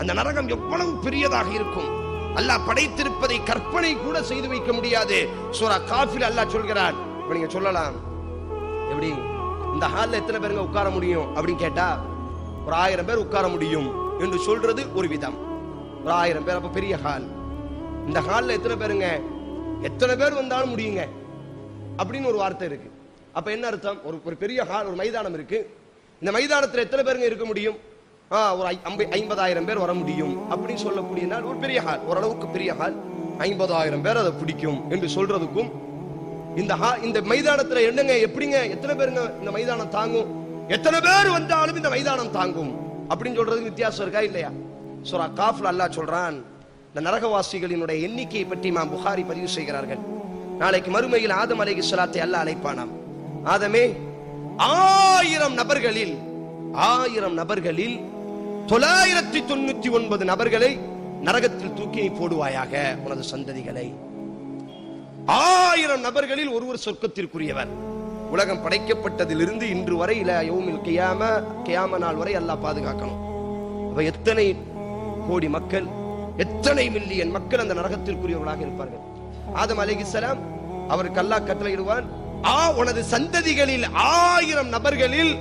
அந்த நரகம் எவ்வளவு பெரியதாக இருக்கும். அல்லாஹ் படைத்திருப்பதை கற்பனை கூட செய்து வைக்க முடியாது. சூரா காஃபில் அல்லாஹ் சொல்கிறான். இப்ப நீங்க சொல்லலாம், எப்படி இந்த ஹால்ல எத்தனை பேருங்க உட்கார முடியும் அப்படின்னு கேட்டா, ஒரு 1000 பேர் உட்கார முடியும் என்று சொல்றது ஒரு விதம். ஒரு 1000 பேர், அப்ப பெரிய ஹால். இந்த ஹால்ல எத்தனை பேருங்க, எத்தனை பேர் வந்தாலும் முடியுங்க அப்படின்னு ஒரு வார்த்தை இருக்கு. அப்ப என்ன அர்த்தம்? ஒரு பெரிய ஹால், ஒரு மைதானம் இருக்கு. இந்த மைதானத்தில் எத்தனை பேருங்க இருக்க முடியும்? ஒரு 50,000 பேர் வர முடியும் அப்படின்னு சொல்லக்கூடிய ஒரு பெரிய ஹால், ஓரளவுக்கு பெரிய ஹால், 50,000 பேர் அதை பிடிக்கும் என்று சொல்றதுக்கும், இந்த மைதானத்துல என்னங்க, எப்படிங்க, எத்தனை பேருங்க இந்த மைதானம் தாங்கும், எத்தனை பேர் வந்தாலும் இந்த மைதானம் தாங்கும் அப்படின்னு சொல்றதுக்கு வித்தியாசம் இருக்கா இல்லையா? சூரா காஃப்ல அல்லாஹ் சொல்றான், இந்த நரகவாசிகளினுடைய எண்ணிக்கையை பற்றி இமாம் புகாரி பதிவு செய்கிறார்கள். நாளைக்கு மறுமையில் ஆதம் அலைஹிஸ்ஸலாத்தை அல்லாஹ் அழைப்பானாம். ஆதமே, 1000 நபர்களில் 999 நபர்களை நரகத்தில் தூக்கி போடுவாயாக, உனது சந்ததிகளை. 1000 நபர்களில் ஒருவர் சொர்க்கத்திற்குரியவர். உலகம் படைக்கப்பட்டதிலிருந்து இன்று வரை யௌமில் கியாம நாள் வரை அல்லாஹ் பாதுகாக்கணும். அப்ப எத்தனை கோடி மக்கள், எத்தனை மில்லியன் மக்கள் அந்த நரகத்திற்குரியவர்களாக இருப்பார்கள். ஆதம் அலைஹிஸ்ஸலாம் அவருக்கு அல்லாஹ் கட்டளையிடுவான், உனது சந்ததிகளில் 1000 நபர்களில்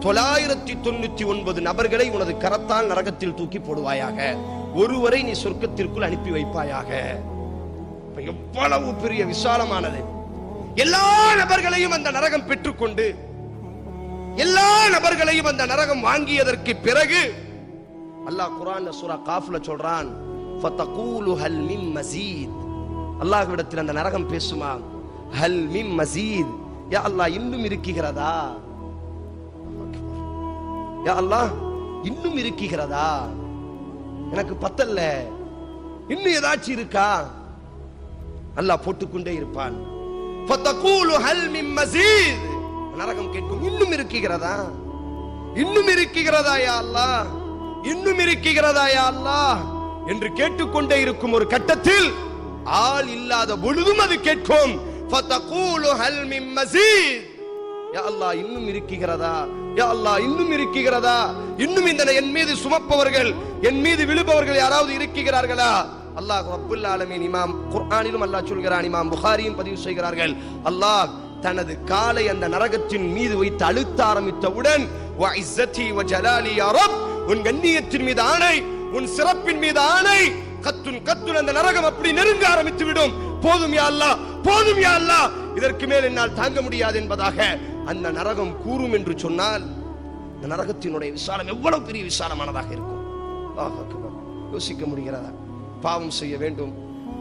999 நபர்களை உனது கரத்தால் நரகத்தில் தூக்கி போடுவாயாக, ஒருவரை நீ சொர்க்கத்திற்குள் அனுப்பி வைப்பாயாக. எவ்வளவு பெரிய விசாலமானது. எல்லா நபர்களையும் அந்த நரகம் பெற்றுக்கொண்டு, எல்லா நபர்களையும் அந்த நரகம் வாங்கியதற்கு பிறகு அல்லாஹ் குர்ஆன்ல சூரா காஃப்ல சொல்றான், ஃபதகூலு ஹல் மின் மஸீத். அல்லாஹ்விடத்தில் அந்த நரகம் பேசுமா, ஹல் மின் மஸீத், யா அல்லாஹ் இன்னும் இருக்குகிறதா, யா அல்லாஹ் இன்னும் இருக்குகிறதா, எனக்கு பத்தல்ல, இன்னும் ஏதாச்சும் இருக்கா? அல்லாஹ் போட்டுக்கொண்டே இருப்பான். ஃபதகூலு ஹல் மின் மஸீத், நரகம் கேட்கும், இன்னும் இருக்குகிறதா, இன்னும் இருக்குகிறதா யா அல்லாஹ், இன்னும் இருக்குகிறதா யா அல்லாஹ் என்று கேட்டுக்கொண்டே இருக்கும். ஒரு கட்டத்தில் ஆள் இல்லாத பொழுதும் அது கேட்கும், ஃபதகூலு ஹல் மின் மஸீத், யா அல்லாஹ் இன்னும் இருக்குகிறதா, யா அல்லாஹ் இன்னும் இருக்குகிறதா, இன்னும் இந்த என் மீது சுமப்பவர்கள், என் மீது விழுபவர்கள் யாராவது இருக்குகிறார்களா? அல்லாஹ் ரப்புல் ஆலமீன் இமாம் குர்ஆனிலும் அல்லாஹ் சொல்கிறான், இமாம் புகாரியும் பதிவு செய்கிறார்கள், அல்லாஹ் தனது காலை அந்த நரகத்தின் மீது வைத்து அழுத்த ஆரம்பித்தவுடன், வ இஸ்ஸதி வ ஜலாலி யா ரப், உன் கண்ணியத்தின் மீது ஆணை, உன் சிறப்பின் மீது ஆணை, கத்துன் அந்த நரகம் அப்படி நெருங்க ஆரம்பித்து விடும். போதும் யா அல்லாஹ், போதும் யா அல்லாஹ், இதற்கு மேல் என்னால் தாங்க முடியாது என்பதாக அந்த நரகம் கூறும் என்று சொன்னால், இந்த நரகத்தினுடைய விசாலம் எவ்வளவு பெரிய விசாலமானதாக இருக்கும். அல்லாஹ் அக்பர். யோசிக்க முடிகிறதா? பாவம் செய்ய வேண்டும்,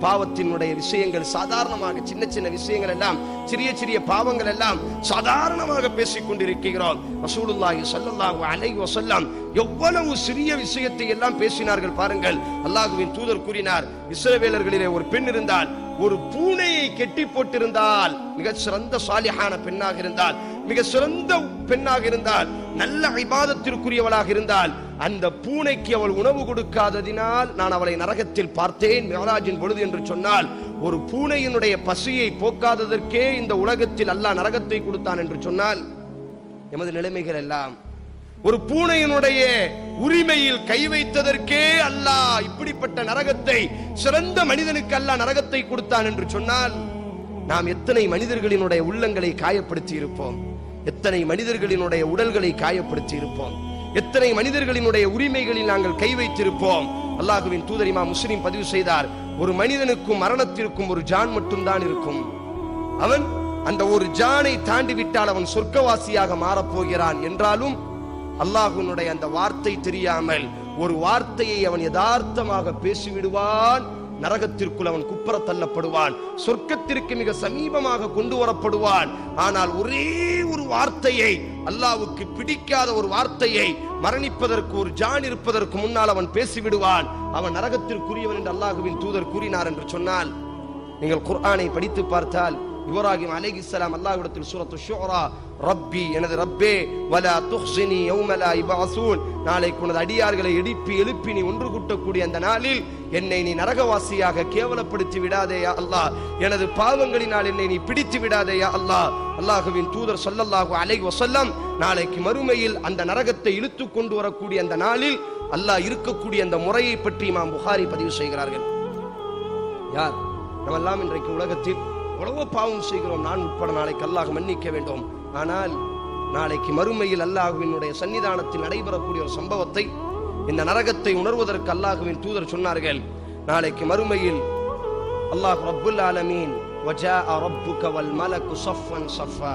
பாவத்தினுடைய விஷயங்கள் சாதாரணமாக, சின்ன சின்ன விஷயங்கள் எல்லாம், சிறிய சிறிய பாவங்கள் எல்லாம் சாதாரணமாக பேசிக் கொண்டிருக்கிறோம். ரசூலுல்லாஹி ஸல்லல்லாஹு அலைஹி வஸல்லம் எவ்வளவு சிறிய விஷயத்தை எல்லாம் பேசினார்கள் பாருங்கள். அல்லாஹ்வின் தூதர் கூறினார், இஸ்ரவேலர்களிலே ஒரு பெண் இருந்தால், ஒரு பூனையை கெட்டி போட்டிருந்தால், மிக சிறந்த சாலிஹான பெண்ணாக இருந்தால், மிக சிறந்த பெண்ணாக இருந்தால், நல்ல இபாதத்திற்குரியவளாக இருந்தால், அந்த பூனைக்கு அவள் உணவு கொடுக்காததினால் நான் அவளை நரகத்தில் பார்த்தேன் மிஅராஜின் பொழுது என்று சொன்னால், ஒரு பூனையினுடைய பசியை போக்காததற்கே இந்த உலகத்தில் அல்லாஹ் நரகத்தை கொடுத்தான் என்று சொன்னால், எமது நிலைமைகள் எல்லாம், ஒரு பூனையினுடைய உரிமையில் கை வைத்ததற்கே அல்லாஹ் இப்படிப்பட்ட நரகத்தை, சிறந்த மனிதனுக்கு அல்லாஹ் நரகத்தை கொடுத்தான் என்று சொன்னால், நாம் எத்தனை மனிதர்களினுடைய உள்ளங்களை காயப்படுத்தி இருப்போம், எத்தனை மனிதர்களினுடைய உடல்களை காயப்படுத்தி இருப்போம், எத்தனை மனிதர்களினுடைய உரிமைகளில் நாங்கள் கை வைத்திருப்போம். அல்லாஹ்வின் தூதர் இமாம் முஸ்லிம் பதிவு செய்தார், ஒரு மனிதனுக்கும் மரணத்திற்கும் ஒரு ஜான் மட்டும்தான் இருக்கும். அவன் அந்த ஒரு ஜானை தாண்டி விட்டால் அவன் சொர்க்கவாசியாக மாறப்போகிறான் என்றாலும், அல்லாஹ்வினுடைய அந்த வார்த்தை தெரியாமல் ஒரு வார்த்தையை அவன் யதார்த்தமாக பேசிவிடுவான், நரகத்திற்குள் அவன் குப்புற தள்ளப்படுவான், சொர்க்கத்திற்கு மிக சமீபமாக கொண்டு வரப்படுவான். ஆனால் ஒரே ஒரு வார்த்தையை, அல்லாஹ்வுக்கு பிடிக்காத ஒரு வார்த்தையை, மரணிப்பதற்கு ஒரு ஜான் இருப்பதற்கு முன்னால் அவன் பேசிவிடுவான், அவன் நரகத்திற்குரியவன் என்று அல்லாஹ்வின் தூதர் கூறினார் என்று சொன்னால், நீங்கள் குர்ஆனை படித்து பார்த்தால், இப்ராஹிம் அலைஹிஸ்ஸலாம் அல்லாஹ்விடத்தில் சூரத்து ஷுஆரா, ரப்பி, எனது ரப்பே, வலா துஹ்ஸினி யௌம லா யுபஅஸூன், நாளைக்கு உனது அடியார்களை எழுப்பி நீ ஒன்று கூட்டக்கூடிய அந்த நாளில் என்னை நீ நரகவாசியாக கேவலப்படுத்தி விடாதே யா அல்லாஹ், எனது பாவங்களினால் என்னை நீ பிடித்து விடாதே யா அல்லாஹ். அல்லாஹ்வின் தூதர் ஸல்லல்லாஹு அலைஹி வஸல்லம் நாளைக்கு மறுமையில் அந்த நரகத்தை இழுத்து கொண்டு வரக்கூடிய அந்த நாளில் அல்லாஹ் இருக்கக்கூடிய அந்த முறையை பற்றி இமாம் புகாரி பதிவு செய்கிறார்கள். யார் நம்மெல்லாம் இன்றைக்கு உலகத்தில் எவ்வளவோ பாவம் செய்கிறோம், நான் உட்பட. நாளைக்கு அல்லாஹ் மன்னிக்க வேண்டும். ஆனால் நாளைக்கு மறுமையில் அல்லாஹ்வினுடைய சன்னிதானத்தில் நடைபெறக்கூடிய ஒரு சம்பவத்தை, இந்த நரகத்தை உணர்வதற்கு அல்லாஹ்வின் தூதர் சொன்னார்கள், நாளைக்கு மறுமையில் அல்லாஹ் ரப்புல் ஆலமீன் வஜாஅ ரப்புக வல் மலக்கு ஸஃபன் ஸஃபா,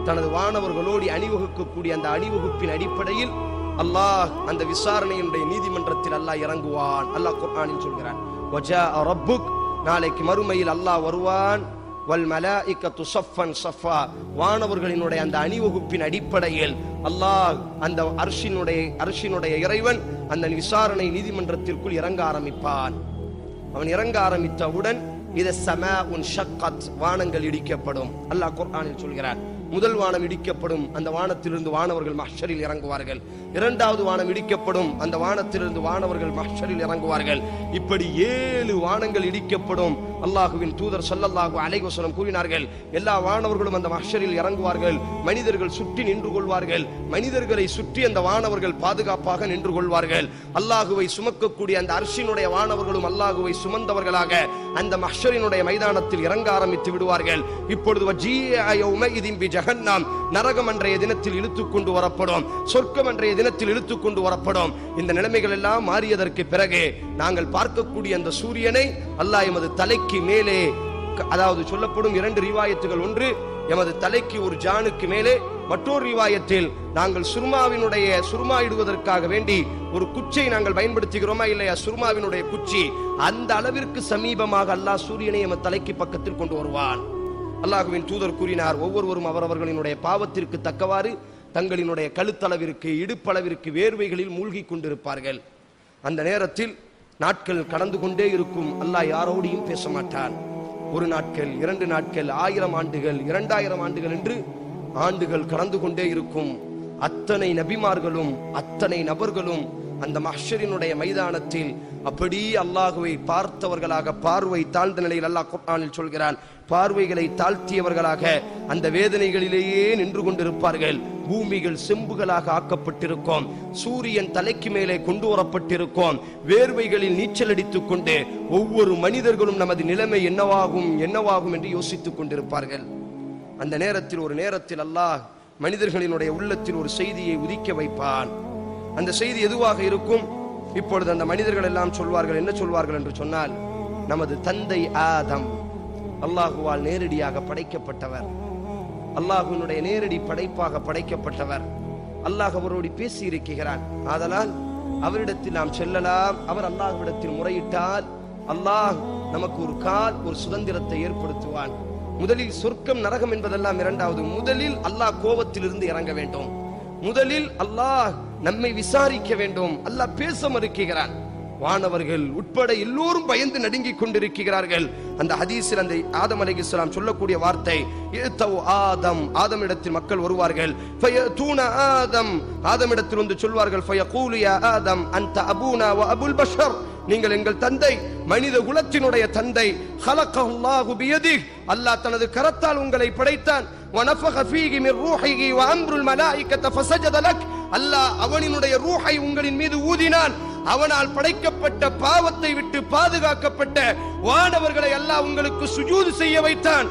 தனது வானவர்களோடு அணிவகுக்கக்கூடிய அந்த அணிவகுப்பின் அடிப்படையில் அல்லாஹ் அந்த விசாரணையினுடைய நீதிமன்றத்தில் அல்லாஹ் இறங்குவான். அல்லாஹ் குர்ஆனில் சொல்கிறான், வஜாஅ ரப்புக், நாளைக்கு மறுமையில் அல்லாஹ் வருவான், வல் மலாயிகத்து ஸஃபன் ஸஃபா, வானவர்களினுடைய அந்த அணிவகுப்பின் அடிப்படையில் அல்லாஹ் அந்த அர்ஷினுடைய இறைவன் அந்த விசாரணை நீதிமன்றத்திற்குள் இறங்க ஆரம்பிப்பான். அவன் இறங்க ஆரம்பித்தவுடன் இத ஸமாஉன் ஷக்கத், வானங்கள் இடிக்கப்படும். அல்லாஹ் குர்ஆனில் சொல்கிறான், முதல் வானம் இடிக்கப்படும், அந்த வானத்திலிருந்து வானவர்கள் மஹ்ஷரில் இறங்குவார்கள். இரண்டாவது வானம் இடிக்கப்படும், அந்த வானத்திலிருந்து வானவர்கள் மஹ்ஷரில் இறங்குவார்கள். இப்படி 7 வானங்கள் இடிக்கப்படும். அல்லாஹுவின் தூதர் ஸல்லல்லாஹு அலைஹி வஸல்லம் கூறினார்கள், எல்லா வானவர்களும் அந்த மஹ்ஷரில் இறங்குவார்கள். மனிதர்கள் சுற்றி நின்று கொள்வார்கள். மனிதர்களை சுற்றி அந்த வானவர்கள் பாதுகாப்பாக நின்று கொள்வார்கள். அல்லாஹுவை சுமக்கக்கூடிய அந்த அர்ஷினுடைய வானவர்களும் அல்லாஹுவை சுமந்தவர்களாக அந்த மஹ்ஷரினுடைய மைதானத்தில் இறங்க ஆரம்பித்து விடுவார்கள். இப்பொழுது வஜீஅ யௌமஇதின் பிஜஹன்னம், நரகம் அன்றைய தினத்தில் இழுத்துக் கொண்டு வரப்படும், சொர்க்கம் அன்றைய தினத்தில் இழுத்துக் கொண்டு வரப்படும். இந்த நிலைமைகள் எல்லாம் மாறியதற்கு பிறகு நாங்கள் பார்க்கக்கூடிய அந்த சூரியனை அல்லாஹ் எமது தலைக்கு மேலே, அதாவது சொல்லப்படும் 2 ரிவாயத்துகள், ஒன்று எமது தலைக்கு ஒரு ஜானுக்கு மேலே, மற்றொரு ரிவாயத்தில் நாங்கள் சுர்மா இடுவதற்காக வேண்டி ஒரு குச்சை நாங்கள் பயன்படுத்துகிறோமா இல்லையா, சுர்மாவினுடைய குச்சி, அந்த அளவிற்கு சமீபமாக அல்லாஹ் சூரியனை எமது தலைக்கு பக்கத்தில் கொண்டு வருவான். அல்லாஹுவின் தூதர் கூறினார், ஒவ்வொருவரும் அவரவர்களினுடைய பாவத்திற்கு தக்கவாறு தங்களினுடைய கழுத்தளவிற்கு இடுப்பளவிற்கு வேர்வைகளில் மூழ்கி கொண்டிருப்பார்கள். அந்த நேரத்தில் நாட்கள் கடந்து கொண்டே இருக்கும். அல்லாஹ் யாரோடையும் பேச மாட்டான். 1 நாட்கள், 2 நாட்கள், 1000 ஆண்டுகள், 2000 ஆண்டுகள் என்று ஆண்டுகள் கடந்து கொண்டே இருக்கும். அத்தனை நபிமார்களும் அத்தனை நபர்களும் அந்த மஹ்ஷரினுடைய மைதானத்தில் அப்படி அல்லாஹுவை பார்த்தவர்களாக, பார்வை தாழ்ந்த நிலையில் அல்லாஹ் குர்ஆனில் சொல்கிறான், பார்வைகளை தாழ்த்தியவர்களாக அந்த வேதனைகளிலேயே நின்று கொண்டிருப்பார்கள். பூமிகள் செம்புகளாக ஆக்கப்பட்டிருக்கும், சூரியன் தலைக்கு மேலே கொண்டு வரப்பட்டிருக்கும், வேர்வைகளில் நீச்சல் அடித்துக் கொண்டு ஒவ்வொரு மனிதர்களும் நமது நிலைமை என்னவாகும் என்று யோசித்துக் கொண்டிருப்பார்கள். அந்த நேரத்தில், ஒரு நேரத்தில் அல்லாஹ் மனிதர்களினுடைய உள்ளத்தில் ஒரு செய்தியை உதிக்க வைப்பான். அந்த செய்தி எதுவாக இருக்கும்? இப்பொழுது அந்த மனிதர்கள் எல்லாம் சொல்வார்கள். என்ன சொல்வார்கள் என்று சொன்னால், நமது தந்தை ஆதம் அல்லாஹுவால் நேரடியாக படைக்கப்பட்டவர், அல்லாஹுவினுடைய நேரடி படைப்பாக படைக்கப்பட்டவர். அல்லாஹ் அவரோடு பேசி இருக்கிறான். ஆதலால் அவரிடத்தில் நாம் செல்லலாம். அவர் அல்லாஹ்விடத்தில் முறையிட்டால் அல்லாஹ் நமக்கு ஒரு சுதந்திரத்தை ஏற்படுத்துவான். முதலில் சொர்க்கம் நரகம் என்பதெல்லாம் இரண்டாவது. முதலில் அல்லாஹ் கோபத்திலிருந்து இறங்க வேண்டும். முதலில் அல்லாஹ் நம்மை விசாரிக்க வேண்டும். அல்லாஹ் பேச மறுக்கிறான். வானவர்கள் உட்பட எல்லோரும் பயந்து நடுங்கிக் கொண்டிருக்கிறார்கள். அந்த ஹதீஸில் அந்த ஆதம் அலைஹிஸ்ஸலாம் சொல்லக்கூடிய வார்த்தை, ஆதமிடத்தில் மக்கள் வருவார்கள். ஆதமிடத்தில் வந்து சொல்வார்கள், நீங்கள் எங்கள் தந்தை, மனித குலத்தினுடைய தந்தை. அல்லாஹ் தனது கரத்தால் உங்களை படைத்தான். அல்லாஹ் அவனினுடைய ரூஹை உங்களின் மீது ஊதினான். அவனால் படைக்கப்பட்ட பாவத்தை விட்டு பாதுகாக்கப்பட்ட வானவர்களை அல்லாஹ் உங்களுக்கு சுஜூது செய்ய வைத்தான்.